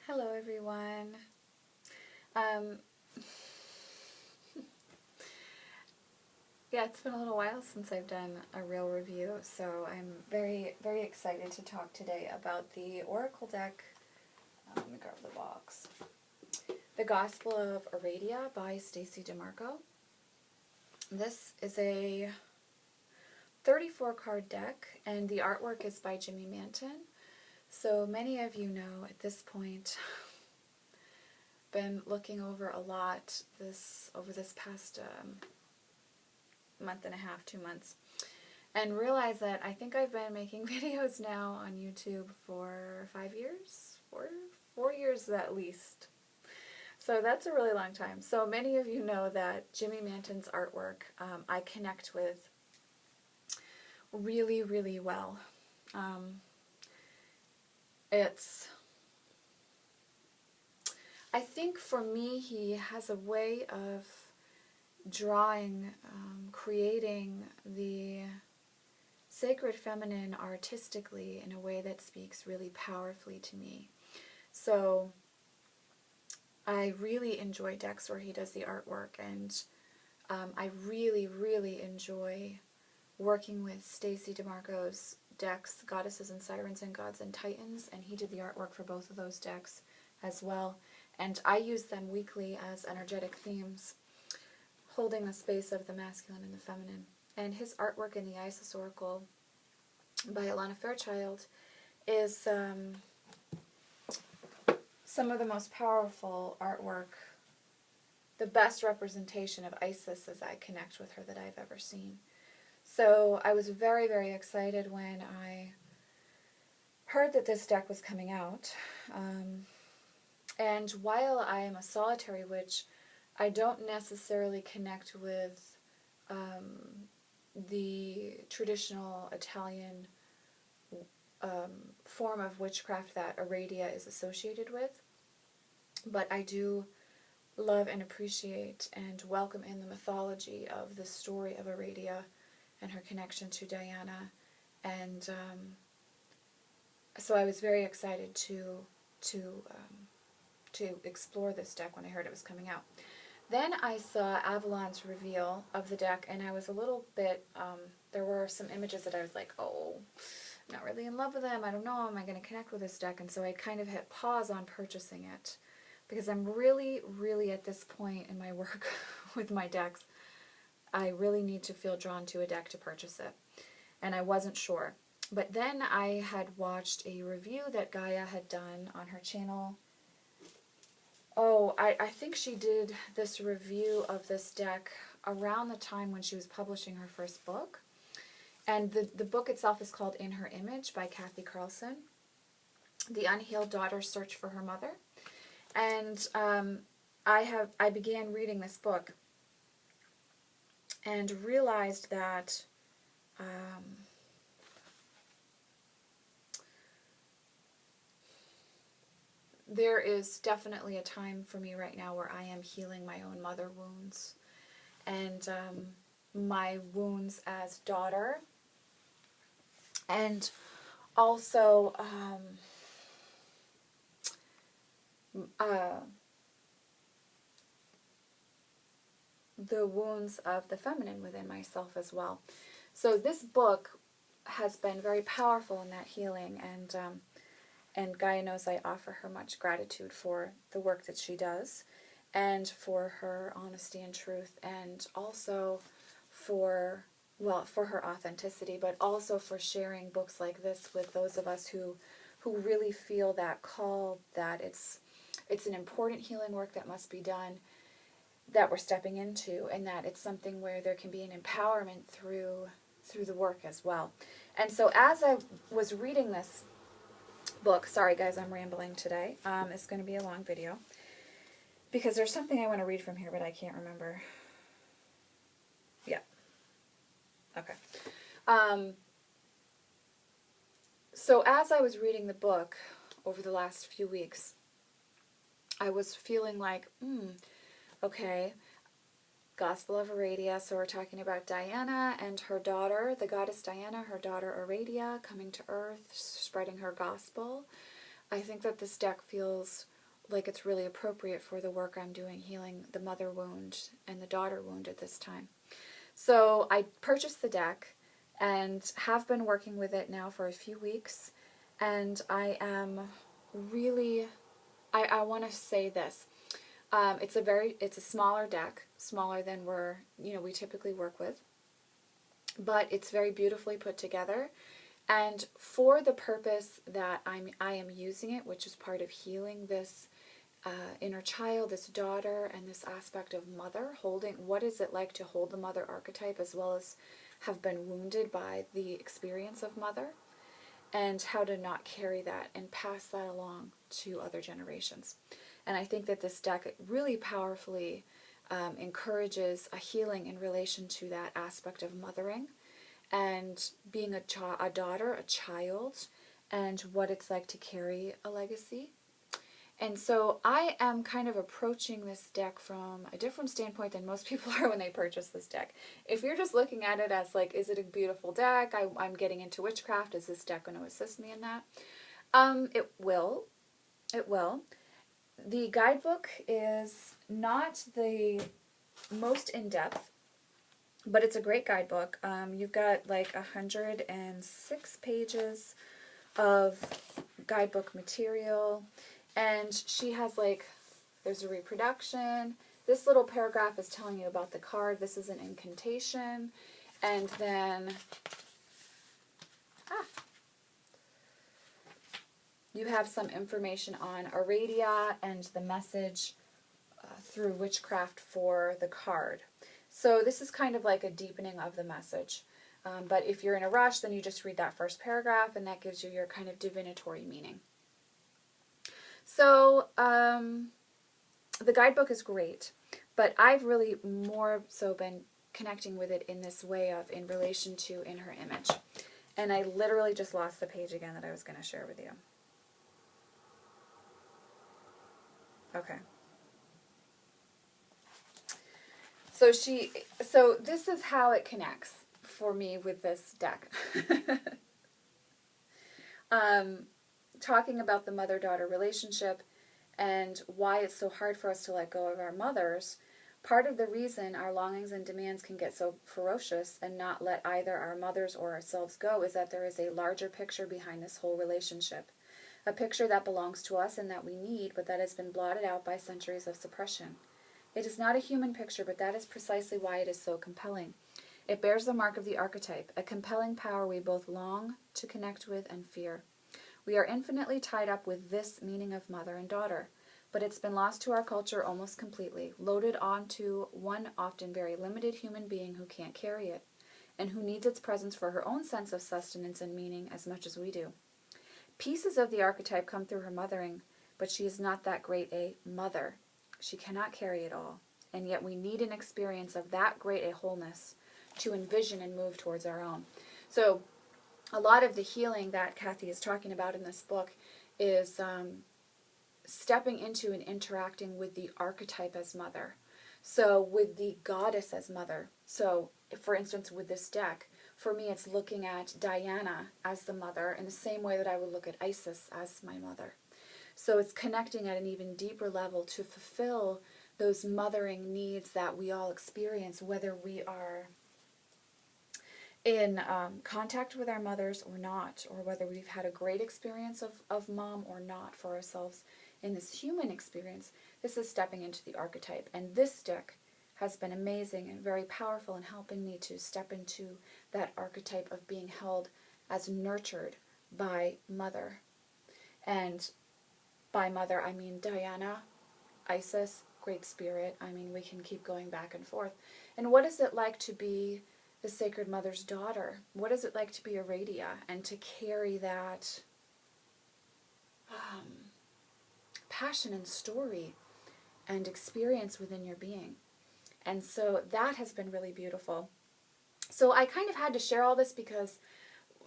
Hello everyone. Um, yeah, it's been a little while since I've done a real review, so I'm very excited to talk today about the Oracle deck. Let me grab the box. The Gospel of Aradia by Stacey DeMarco. This is a 34 card deck, and the artwork is by Jimmy Manton. So many of you know at this point, been looking over a lot over this past month and a half, 2 months, and realize that I think I've been making videos now on YouTube for 5 years, four years at least. So that's a really long time. So many of you know that Jimmy Manton's artwork I connect with really well. I think for me, he has a way of drawing, creating the sacred feminine artistically in a way that speaks really powerfully to me. So I really enjoy decks where he does the artwork, and I really enjoy working with Stacey DeMarco's decks, Goddesses and Sirens and Gods and Titans, and he did the artwork for both of those decks as well. And I use them weekly as energetic themes, holding the space of the masculine and the feminine. And his artwork in the Isis Oracle by Alana Fairchild is some of the most powerful artwork, the best representation of Isis as I connect with her that I've ever seen. So I was very excited when I heard that this deck was coming out. And while I am a solitary witch, I don't necessarily connect with the traditional Italian form of witchcraft that Aradia is associated with. But I do love and appreciate and welcome in the mythology of the story of Aradia and her connection to Diana. And so I was very excited to explore this deck when I heard it was coming out. Then I saw Avalon's reveal of the deck, and I was a little bit, there were some images that I was like, oh, I'm not really in love with them, I don't know, am I going to connect with this deck? And so I kind of hit pause on purchasing it, because I'm really at this point in my work with my decks, I really need to feel drawn to a deck to purchase it, and I wasn't sure. But then I had watched a review that Gaia had done on her channel. Oh, I think she did this review of this deck around the time when she was publishing her first book. And the book itself is called In Her Image by Kathy Carlson, The Unhealed Daughter's Search for Her Mother. And I began reading this book and realized that there is definitely a time for me right now where I am healing my own mother wounds and my wounds as daughter, and also the wounds of the feminine within myself as well. So this book has been very powerful in that healing, and Gaia knows I offer her much gratitude for the work that she does, and for her honesty and truth, and also for her authenticity, but also for sharing books like this with those of us who really feel that call, that it's an important healing work that must be done, that we're stepping into, and that it's something where there can be an empowerment through the work as well. And so as I was reading this book, sorry guys, I'm rambling today. It's going to be a long video because there's something I want to read from here, but I can't remember. Yeah. Okay. So as I was reading the book over the last few weeks, I was feeling like, okay, Gospel of Aradia, so we're talking about Diana and her daughter, the goddess Diana, her daughter Aradia, coming to Earth, spreading her gospel. I think that this deck feels like it's really appropriate for the work I'm doing, healing the mother wound and the daughter wound at this time. So I purchased the deck and have been working with it now for a few weeks, and I am really, I want to say this. It's a smaller deck, smaller than we typically work with, but it's very beautifully put together. And for the purpose that I am using it, which is part of healing this inner child, this daughter, and this aspect of mother, what is it like to hold the mother archetype as well as have been wounded by the experience of mother, and how to not carry that and pass that along to other generations. And I think that this deck really powerfully encourages a healing in relation to that aspect of mothering and being a daughter, a child, and what it's like to carry a legacy. And so I am kind of approaching this deck from a different standpoint than most people are when they purchase this deck. If you're just looking at it as like, is it a beautiful deck? I'm getting into witchcraft. Is this deck going to assist me in that? It will. It will. The guidebook is not the most in-depth, but it's a great guidebook. You've got like 106 pages of guidebook material. And she has there's a reproduction. This little paragraph is telling you about the card. This is an incantation. And then, you have some information on Aradia and the message through witchcraft for the card. So this is kind of like a deepening of the message. But if you're in a rush, then you just read that first paragraph, and that gives you your kind of divinatory meaning. So, the guidebook is great, but I've really more so been connecting with it in this way of in relation to in her image. And I literally just lost the page again that I was going to share with you. Okay. So this is how it connects for me with this deck. Talking about the mother-daughter relationship and why it's so hard for us to let go of our mothers, part of the reason our longings and demands can get so ferocious and not let either our mothers or ourselves go is that there is a larger picture behind this whole relationship. A picture that belongs to us and that we need, but that has been blotted out by centuries of suppression. It is not a human picture, but that is precisely why it is so compelling. It bears the mark of the archetype, a compelling power we both long to connect with and fear. We are infinitely tied up with this meaning of mother and daughter, but it's been lost to our culture almost completely, loaded onto one often very limited human being who can't carry it, and who needs its presence for her own sense of sustenance and meaning as much as we do. Pieces of the archetype come through her mothering, but she is not that great a mother. She cannot carry it all, and yet we need an experience of that great a wholeness to envision and move towards our own. So, a lot of the healing that Kathy is talking about in this book is stepping into and interacting with the archetype as mother. So with the goddess as mother. So, for instance, with this deck, for me it's looking at Diana as the mother in the same way that I would look at Isis as my mother. So it's connecting at an even deeper level to fulfill those mothering needs that we all experience, whether we are in contact with our mothers or not, or whether we've had a great experience of mom or not for ourselves in this human experience. This is stepping into the archetype. And this deck has been amazing and very powerful in helping me to step into that archetype of being held as nurtured by mother. And by mother, I mean Diana, Isis, Great Spirit. I mean, we can keep going back and forth. And what is it like to be the Sacred Mother's daughter? What is it like to be Aradia and to carry that passion and story and experience within your being? And so that has been really beautiful. So I kind of had to share all this because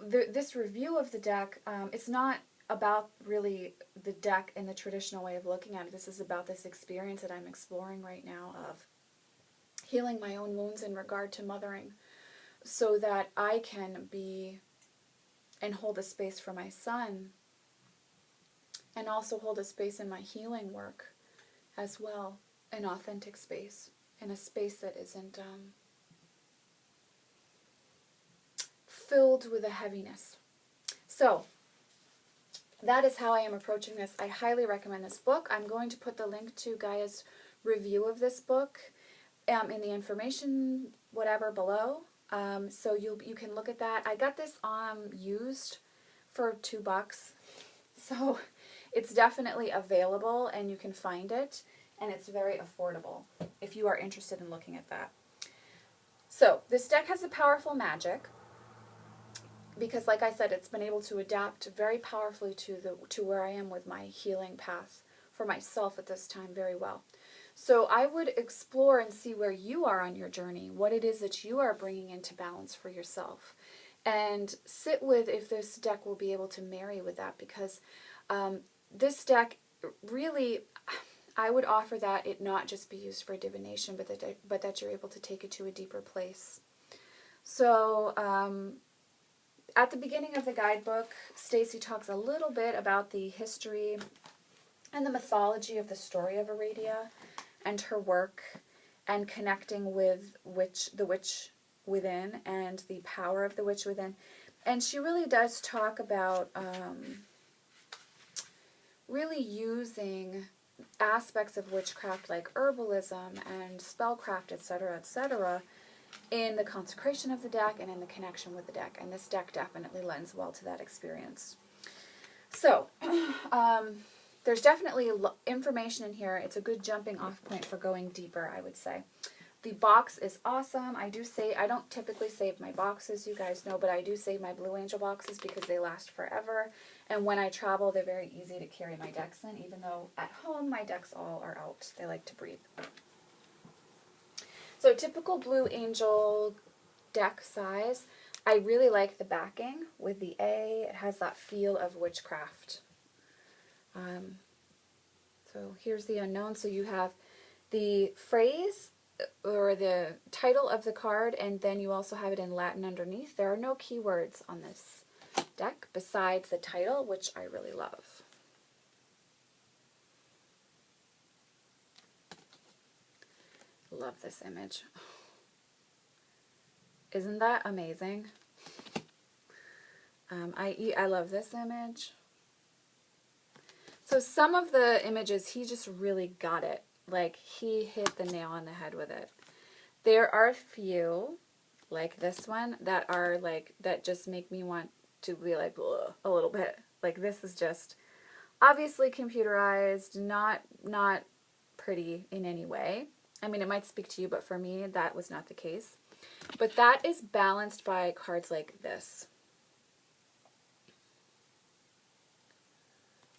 this review of the deck, it's not about really the deck in the traditional way of looking at it. This is about this experience that I'm exploring right now of healing my own wounds in regard to mothering, so that I can be and hold a space for my son and also hold a space in my healing work as well, an authentic space, in a space that isn't filled with a heaviness. So that is how I am approaching this. I highly recommend this book. I'm going to put the link to Gaia's review of this book in the information whatever below, so you can look at that. I got this used for $2, so it's definitely available and you can find it, and it's very affordable if you are interested in looking at that. So this deck has a powerful magic because, like I said, it's been able to adapt very powerfully to where I am with my healing path for myself at this time very well. So I would explore and see where you are on your journey, what it is that you are bringing into balance for yourself, and sit with if this deck will be able to marry with that, because this deck really, I would offer that it not just be used for divination, but that you're able to take it to a deeper place. So at the beginning of the guidebook, Stacy talks a little bit about the history and the mythology of the story of Aradia and her work, and connecting with the witch within and the power of the witch within. And she really does talk about really using aspects of witchcraft like herbalism and spellcraft, etc., in the consecration of the deck and in the connection with the deck. And this deck definitely lends well to that experience. So, there's definitely information in here. It's a good jumping off point for going deeper, I would say. The box is awesome. I don't typically save my boxes, you guys know, but I do save my Blue Angel boxes because they last forever. And when I travel, they're very easy to carry my decks in, even though at home my decks all are out. They like to breathe. So typical Blue Angel deck size. I really like the backing with the A. It has that feel of witchcraft. So here's the unknown. So you have the phrase or the title of the card, and then you also have it in Latin underneath. There are no keywords on this deck besides the title, which I really love. Love this image. Isn't that amazing? I love this image. So some of the images, he just really got it. Like, he hit the nail on the head with it. There are a few, like this one, that are like, that just make me want to be like, ugh, a little bit. Like, this is just obviously computerized, not pretty in any way. I mean, it might speak to you, but for me, that was not the case. But that is balanced by cards like this,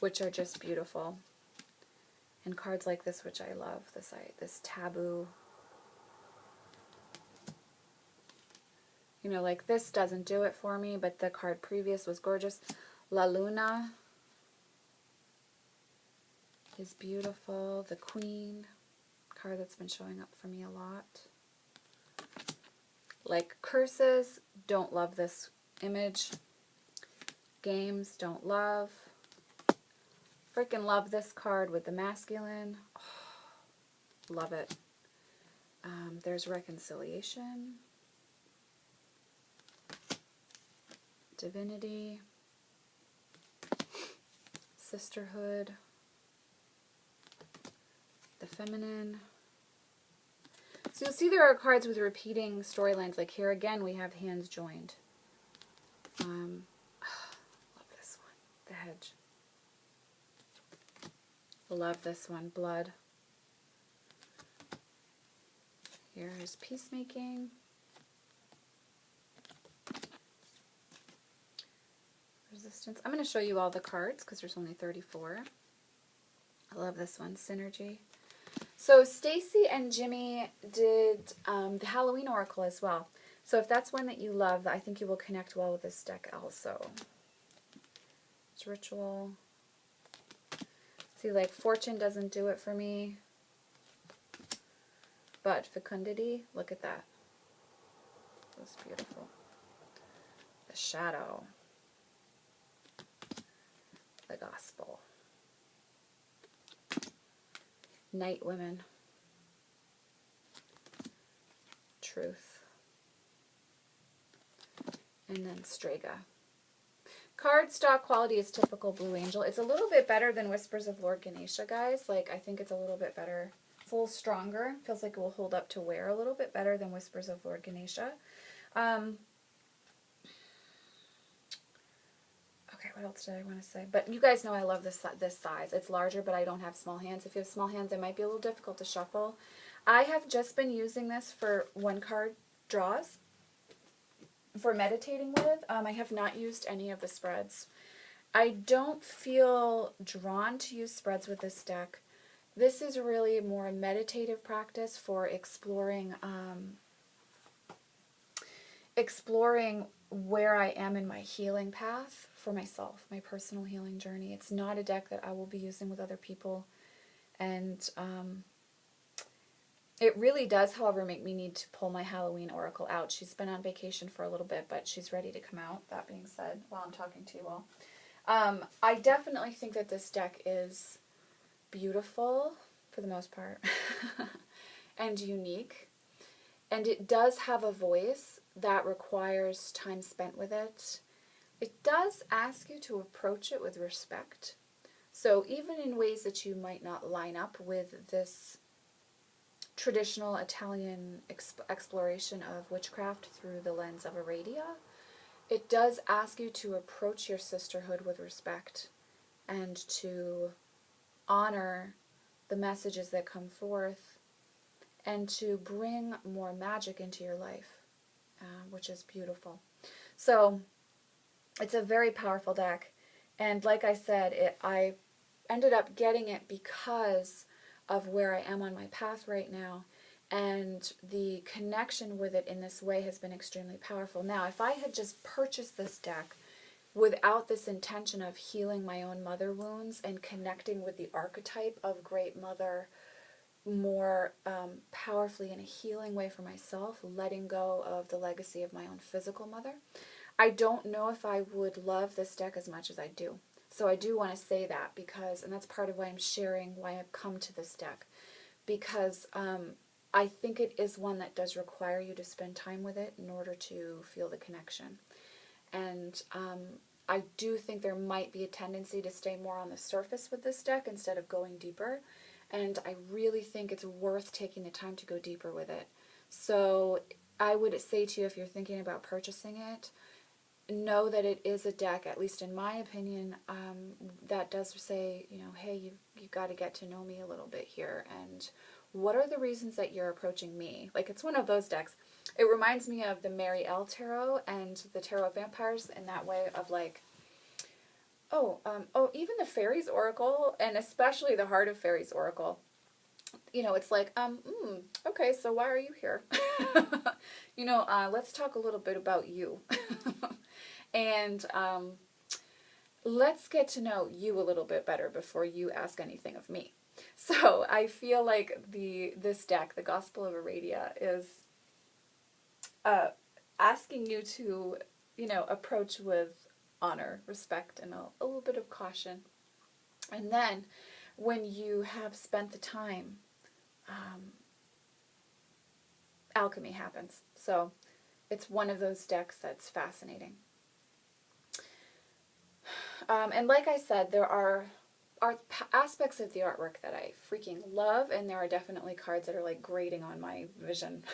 which are just beautiful. And cards like this, which I love, this taboo. You know, like this doesn't do it for me, but the card previous was gorgeous. La Luna is beautiful. The Queen, card that's been showing up for me a lot. Like curses, don't love this image. Games, don't love. Freaking love this card with the masculine. Oh, love it. There's reconciliation. Divinity. Sisterhood. The feminine. So you'll see there are cards with repeating storylines. Like here again, we have hands joined. Love this one. The Hedge. Love this one. Blood. Here is Peacemaking. Resistance. I'm going to show you all the cards because there's only 34. I love this one. Synergy. So Stacy and Jimmy did the Halloween Oracle as well. So if that's one that you love, I think you will connect well with this deck also. It's Ritual. See, like Fortune doesn't do it for me. But Fecundity, look at that. That's beautiful. The Shadow. The Gospel. Night Women, Truth, and then Strega. Cardstock quality is typical Blue Angel. It's a little bit better than Whispers of Lord Ganesha, guys. Like, I think it's a little bit better. It's a little stronger. Feels like it will hold up to wear a little bit better than Whispers of Lord Ganesha. Okay, what else did I want to say? But you guys know I love this size. It's larger, but I don't have small hands. If you have small hands, it might be a little difficult to shuffle. I have just been using this for one card draws for meditating with. I have not used any of the spreads. I don't feel drawn to use spreads with this deck. This is really more a meditative practice for exploring where I am in my healing path for myself, my personal healing journey. It's not a deck that I will be using with other people. And it really does, however, make me need to pull my Halloween Oracle out. She's been on vacation for a little bit, but she's ready to come out, that being said, while I'm talking to you all. I definitely think that this deck is beautiful, for the most part, and unique. And it does have a voice that requires time spent with it. It does ask you to approach it with respect. So even in ways that you might not line up with this traditional Italian exploration of witchcraft through the lens of Aradia, it does ask you to approach your sisterhood with respect and to honor the messages that come forth and to bring more magic into your life, which is beautiful. So it's a very powerful deck, and like I said, I ended up getting it because of where I am on my path right now, and the connection with it in this way has been extremely powerful. Now, if I had just purchased this deck without this intention of healing my own mother wounds and connecting with the archetype of Great Mother more powerfully in a healing way for myself, letting go of the legacy of my own physical mother, I don't know if I would love this deck as much as I do. So I do want to say that because, and that's part of why I'm sharing why I've come to this deck, because I think it is one that does require you to spend time with it in order to feel the connection. And I do think there might be a tendency to stay more on the surface with this deck instead of going deeper. And I really think it's worth taking the time to go deeper with it. So I would say to you, if you're thinking about purchasing it, know that it is a deck, at least in my opinion, that does say, you know, hey, you've got to get to know me a little bit here. And what are the reasons that you're approaching me? Like, it's one of those decks. It reminds me of the Mary L. Tarot and the Tarot of Vampires in that way of like, even the Fairies Oracle, and especially the Heart of Fairies Oracle. You know, it's like, okay, so why are you here? You know, let's talk a little bit about you. And let's get to know you a little bit better before you ask anything of me. So I feel like this deck, the Gospel of Aradia, is asking you to, you know, approach with honor, respect, and a little bit of caution. And then when you have spent the time, alchemy happens. So it's one of those decks that's fascinating. And like I said, there are aspects of the artwork that I freaking love, and there are definitely cards that are like grating on my vision.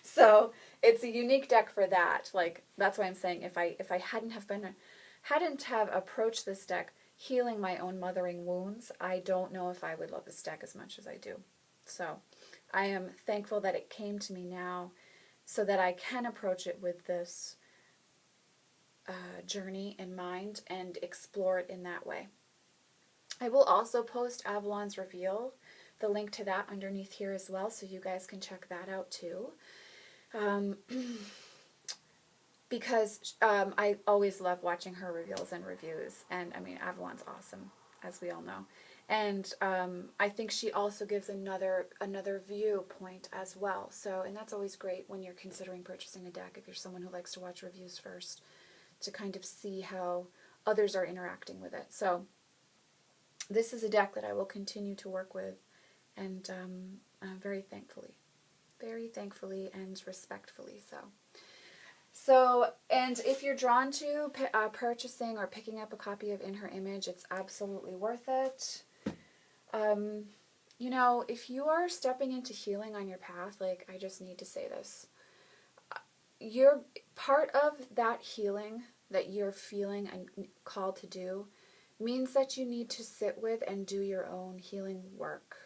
So it's a unique deck for that. Like, that's why I'm saying if I hadn't have approached this deck healing my own mothering wounds, I don't know if I would love this deck as much as I do. So I am thankful that it came to me now so that I can approach it with this journey in mind and explore it in that way. I will also post Avalon's Reveal, the link to that underneath here as well, so you guys can check that out too. Because I always love watching her reveals and reviews, and I mean, Avalon's awesome, as we all know. And I think she also gives another viewpoint as well. So, and that's always great when you're considering purchasing a deck, if you're someone who likes to watch reviews first, to kind of see how others are interacting with it. So this is a deck that I will continue to work with and very thankfully and respectfully so. So, and if you're drawn to purchasing or picking up a copy of In Her Image, it's absolutely worth it. You know, if you are stepping into healing on your path, like, I just need to say this. You're part of that healing that you're feeling and called to do means that you need to sit with and do your own healing work.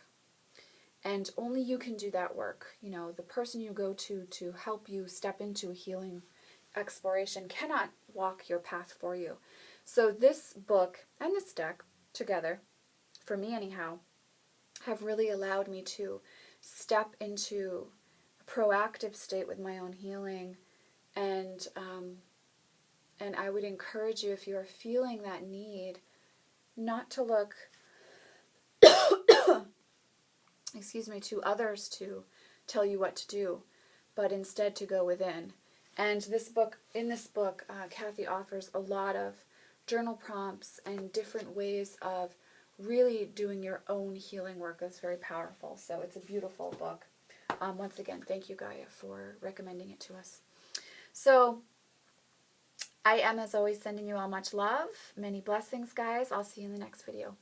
And only you can do that work. You know, the person you go to help you step into a healing exploration cannot walk your path for you. So this book and this deck together, for me anyhow, have really allowed me to step into a proactive state with my own healing. And I would encourage you, if you are feeling that need, not to look excuse me, to others to tell you what to do, but instead to go within. And in this book, Kathy offers a lot of journal prompts and different ways of really doing your own healing work. That's very powerful. So it's a beautiful book. Once again, thank you, Gaia, for recommending it to us. So I am, as always, sending you all much love. Many blessings, guys. I'll see you in the next video.